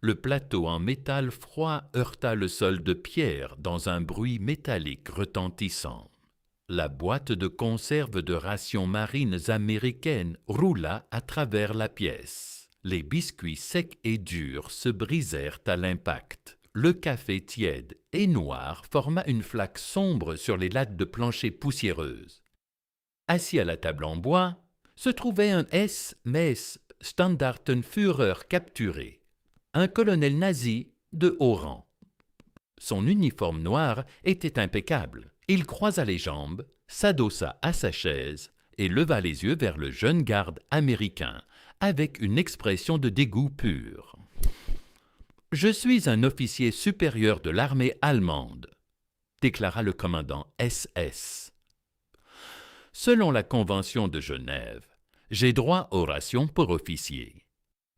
le plateau en métal froid heurta le sol de pierre dans un bruit métallique retentissant. La boîte de conserve de rations marines américaines roula à travers la pièce. Les biscuits secs et durs se brisèrent à l'impact. Le café tiède et noir forma une flaque sombre sur les lattes de plancher poussiéreuses. Assis à la table en bois, se trouvait un SS Standartenführer capturé, un colonel nazi de haut rang. Son uniforme noir était impeccable. Il croisa les jambes, s'adossa à sa chaise et leva les yeux vers le jeune garde américain avec une expression de dégoût pur. « Je suis un officier supérieur de l'armée allemande, » déclara le commandant SS. « Selon la Convention de Genève, j'ai droit aux rations pour officiers.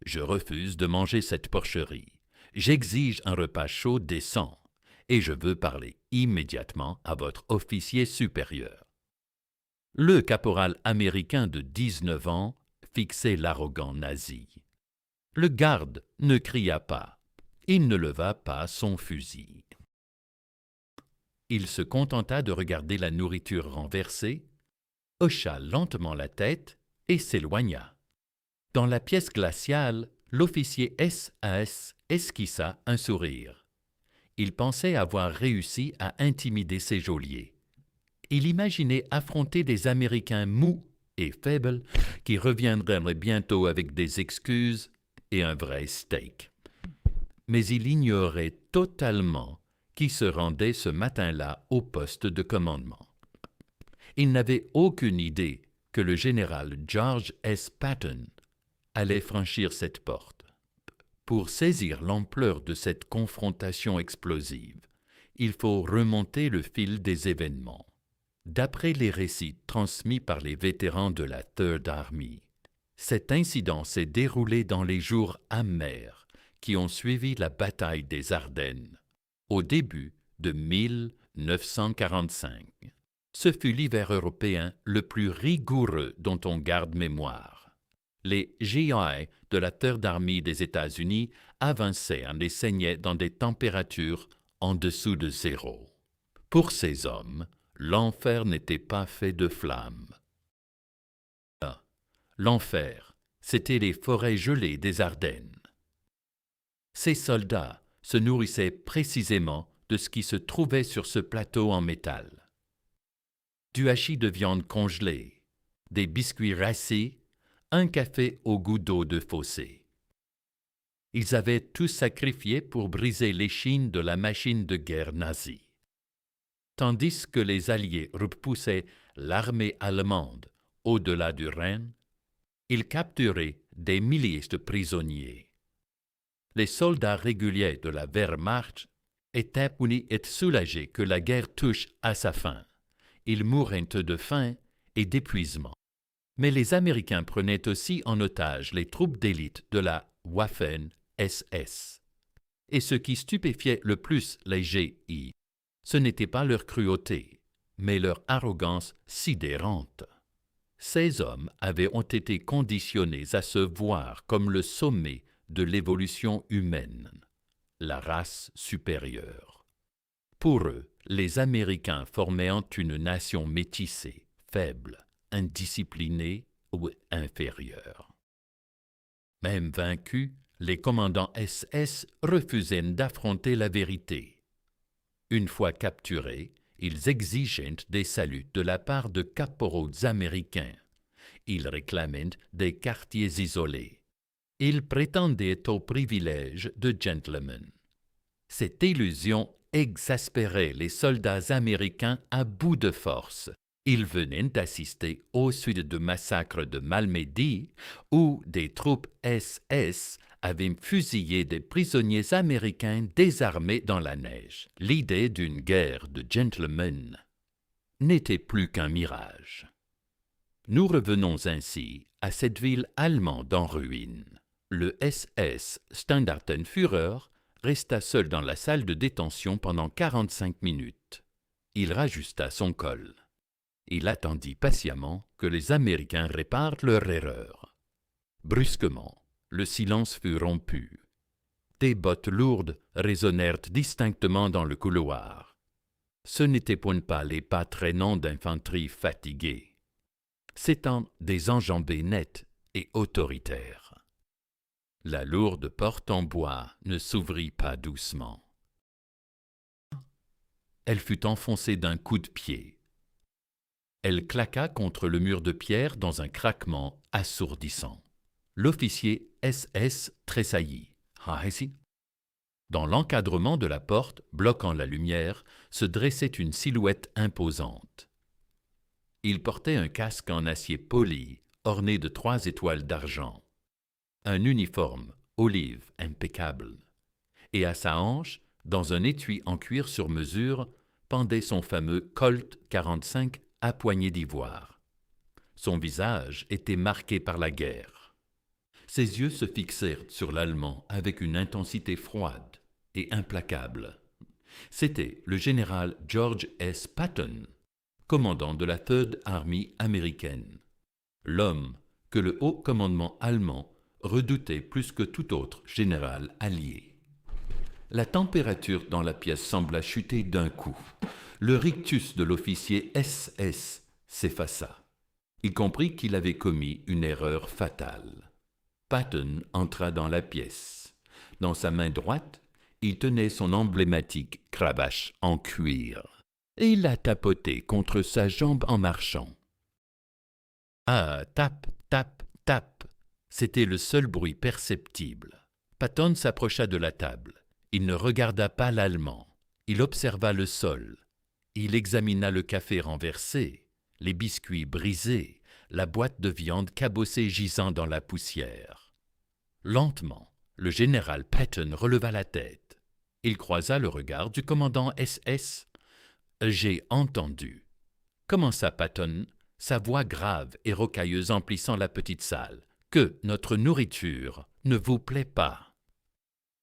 Je refuse de manger cette porcherie. J'exige un repas chaud décent et je veux parler immédiatement à votre officier supérieur. » Le caporal américain de 19 ans fixait l'arrogant nazi. Le garde ne cria pas. Il ne leva pas son fusil. Il se contenta de regarder la nourriture renversée, hocha lentement la tête et s'éloigna. Dans la pièce glaciale, l'officier SAS esquissa un sourire. Il pensait avoir réussi à intimider ses geôliers. Il imaginait affronter des Américains mous et faibles qui reviendraient bientôt avec des excuses et un vrai steak. Mais il ignorait totalement qui se rendait ce matin-là au poste de commandement. Il n'avait aucune idée que le général George S. Patton allait franchir cette porte. Pour saisir l'ampleur de cette confrontation explosive, il faut remonter le fil des événements. D'après les récits transmis par les vétérans de la Third Army, cet incident s'est déroulé dans les jours amers qui ont suivi la bataille des Ardennes, au début de 1945. Ce fut l'hiver européen le plus rigoureux dont on garde mémoire. Les GI de la Third Army des États-Unis avançaient et saignaient dans des températures en dessous de zéro. Pour ces hommes, l'enfer n'était pas fait de flammes. L'enfer, c'étaient les forêts gelées des Ardennes. Ces soldats se nourrissaient précisément de ce qui se trouvait sur ce plateau en métal. Du hachis de viande congelée, des biscuits râcés, un café au goût d'eau de fossé. Ils avaient tout sacrifié pour briser l'échine de la machine de guerre nazie. Tandis que les Alliés repoussaient l'armée allemande au-delà du Rhin, ils capturaient des milliers de prisonniers. Les soldats réguliers de la Wehrmacht étaient punis et soulagés que la guerre touche à sa fin. Ils mouraient de faim et d'épuisement. Mais les Américains prenaient aussi en otage les troupes d'élite de la Waffen-SS. Et ce qui stupéfiait le plus les GI, ce n'était pas leur cruauté, mais leur arrogance sidérante. Ces hommes ont été conditionnés à se voir comme le sommet de l'évolution humaine, la race supérieure. Pour eux, les Américains formaient une nation métissée, faible, indisciplinée ou inférieure. Même vaincus, les commandants SS refusaient d'affronter la vérité. Une fois capturés, ils exigeaient des saluts de la part de caporaux américains. Ils réclamaient des quartiers isolés. Ils prétendaient aux privilèges de gentlemen. Cette illusion exaspérait les soldats américains à bout de force. Ils venaient d'assister aux suites de massacres de Malmedy où des troupes SS avaient fusillé des prisonniers américains désarmés dans la neige. L'idée d'une guerre de gentlemen n'était plus qu'un mirage. Nous revenons ainsi à cette ville allemande en ruine. Le SS Standartenführer resta seul dans la salle de détention pendant 45 minutes. Il rajusta son col. Il attendit patiemment que les Américains réparent leur erreur. Brusquement, le silence fut rompu. Des bottes lourdes résonnèrent distinctement dans le couloir. Ce n'étaient point pas les pas traînants d'infanterie fatiguée. C'étaient des enjambées nettes et autoritaires. La lourde porte en bois ne s'ouvrit pas doucement. Elle fut enfoncée d'un coup de pied. Elle claqua contre le mur de pierre dans un craquement assourdissant. L'officier SS tressaillit. Ah, ici. Dans l'encadrement de la porte, bloquant la lumière, se dressait une silhouette imposante. Il portait un casque en acier poli, orné de 3 étoiles d'argent, un uniforme olive impeccable, et à sa hanche, dans un étui en cuir sur mesure, pendait son fameux Colt 45 à poignée d'ivoire. Son visage était marqué par la guerre. Ses yeux se fixèrent sur l'Allemand avec une intensité froide et implacable. C'était le général George S. Patton, commandant de la Third Army américaine, l'homme que le haut commandement allemand redoutait plus que tout autre général allié. La température dans la pièce sembla chuter d'un coup. Le rictus de l'officier SS s'effaça. Il comprit qu'il avait commis une erreur fatale. Patton entra dans la pièce. Dans sa main droite, il tenait son emblématique cravache en cuir, et il la tapotait contre sa jambe en marchant. Ah, tap, tap, tap, c'était le seul bruit perceptible. Patton s'approcha de la table. Il ne regarda pas l'Allemand. Il observa le sol. Il examina le café renversé, les biscuits brisés, la boîte de viande cabossée gisant dans la poussière. Lentement, le général Patton releva la tête. Il croisa le regard du commandant SS. « J'ai entendu », commença Patton, sa voix grave et rocailleuse emplissant la petite salle, « que notre nourriture ne vous plaît pas. »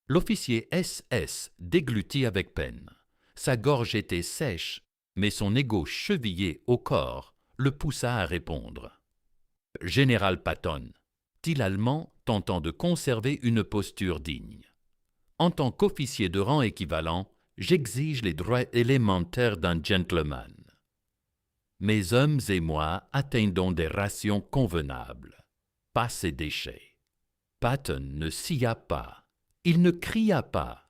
L'officier SS déglutit avec peine. Sa gorge était sèche, mais son égo chevillé au corps le poussa à répondre. « Général Patton, » dit l'Allemand, tentant de conserver une posture digne. « En tant qu'officier de rang équivalent, j'exige les droits élémentaires d'un gentleman. Mes hommes et moi atteignons des rations convenables, pas ces déchets. » Patton ne sia pas, il ne cria pas,